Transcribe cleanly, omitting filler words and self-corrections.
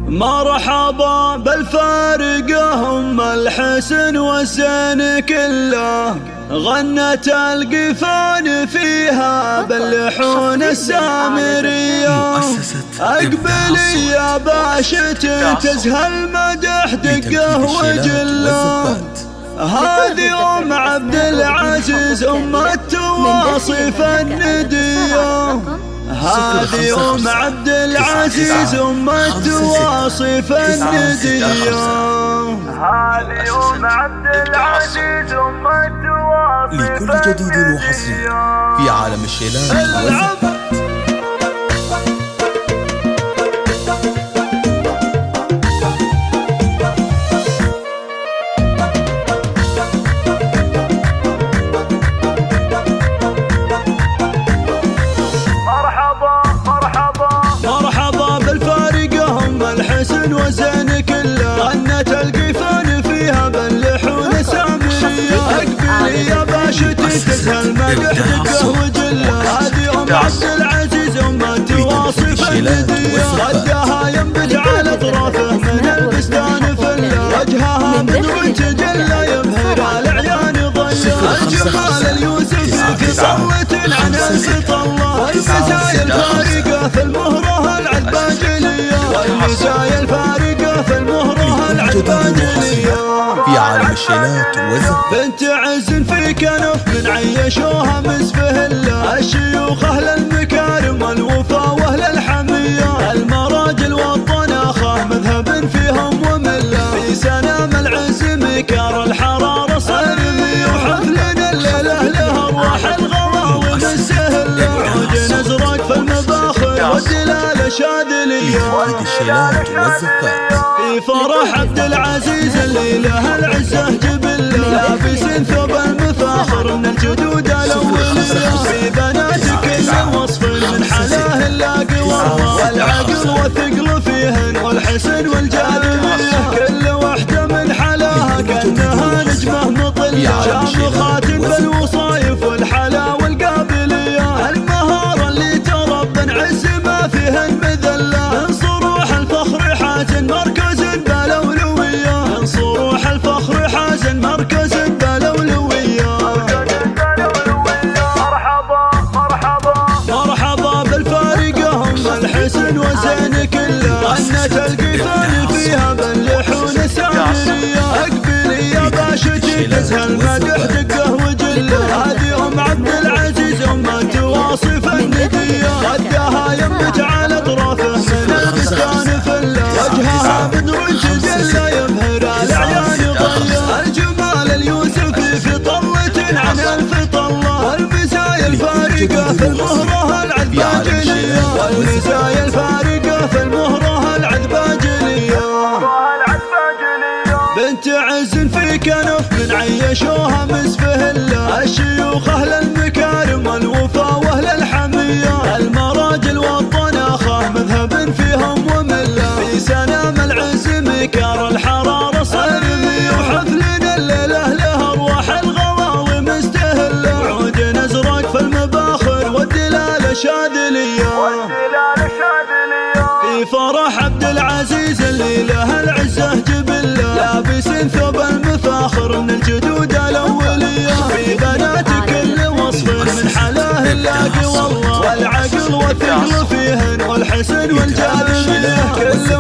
مرحبا بالفارقة هم الحسن والزين كله، غنت القفان فيها باللحون السامرية. اقبلي يا باشتي تزهى المدح دقه وجله، هذه أم عبد العزيز أم التواصف الندية، هذه أم عبد العزيز أم التواصف الندية، هذه أم عبد العزيز أم التواصف الندية. لكل جديد وحصري في عالم الشيلان. وزين كله، غنت القفان فيها باللحون السامرية. اقبلي يا باشتي تزهى المدح دقه وجله، هذه أم عبد العزيز أم التواصف الندية، خدها ينبت على اطرافه من البستان فله، وجهها بدر تجلى يبهر الأعيان ضية، الجمال اليوسفي في صلة عن الفطلة، والمزايا الفارقة في المهرة العذباجلية، والمزايا الفارقة في المهرة العذباجلية. في عالم الشيلات والزفات بنت عز في كنف من عيشوها مسفه الله، الشيوخ أهل المكارم والوفا وأهل الحمية، المراجل والطناخة مذهب فيهم ومله، في سنام العز مكار الحرارة صارمي، وحفلنا الليلة له أرواح الغواوي السهلة، عود نزرق في المباخر والدلالة شاذلية. الشيلات والزفات في فرح عبد العزيز اللي له العزة جبله، لابس ثوب المفاخر من الجدود الأولية، في بنات كل وصف من حلاه اللاقي والله، والعقل والثقل فيهن والحسن والجاذبية، كل وحدة من حلاها كأنها نجمة مطلة، شامخات بالوصايف والحلا والقابلية، المهارة اللي تربى عز ما فيهن مذلة، من صروح الفخر حازن مركز بالأولوية، من صروح الفخر حازن مركز بالأولوية. مرحبا مرحبا مرحبا بالفارقة هم الحسن وزين كله، غنت القفان فيها باللحون السامرية. اقبلي يا باشتي تزهى المدح دقه وجله، هذه أم عبد العزيز أم التواصف الندية، خدها ينبت على اطرافه من البستان فله، وجهها بدر تجلى يبهر الأعيان ضية، الجمال اليوسفي في طلة عن الفطلة، والمزايا الفارقة في المهرة العذباجلية، والمزايا الفارقة في المهرة العذباجلية. بنت عز في كنف من عيشوها مسفه الله، الشيوخ أهل المكارم والوفا وأهل الحمية، المراجل والطناخة مذهب فيهم ومله، في سنام العز مكار الحرارة صارمي، وحفلنا الليلة له أرواح الغواوي مستهلة، عود نزرق في المباخر والدلالة شاذلية. في فرح عبد العزيز اللي له العزة جبله، لابس ثوب المفاخر من الجدود الأولية، في بنات كل وصف من حلاه اللاقي والله، والعقل والثقل فيهن والحسن والجاذبية، كل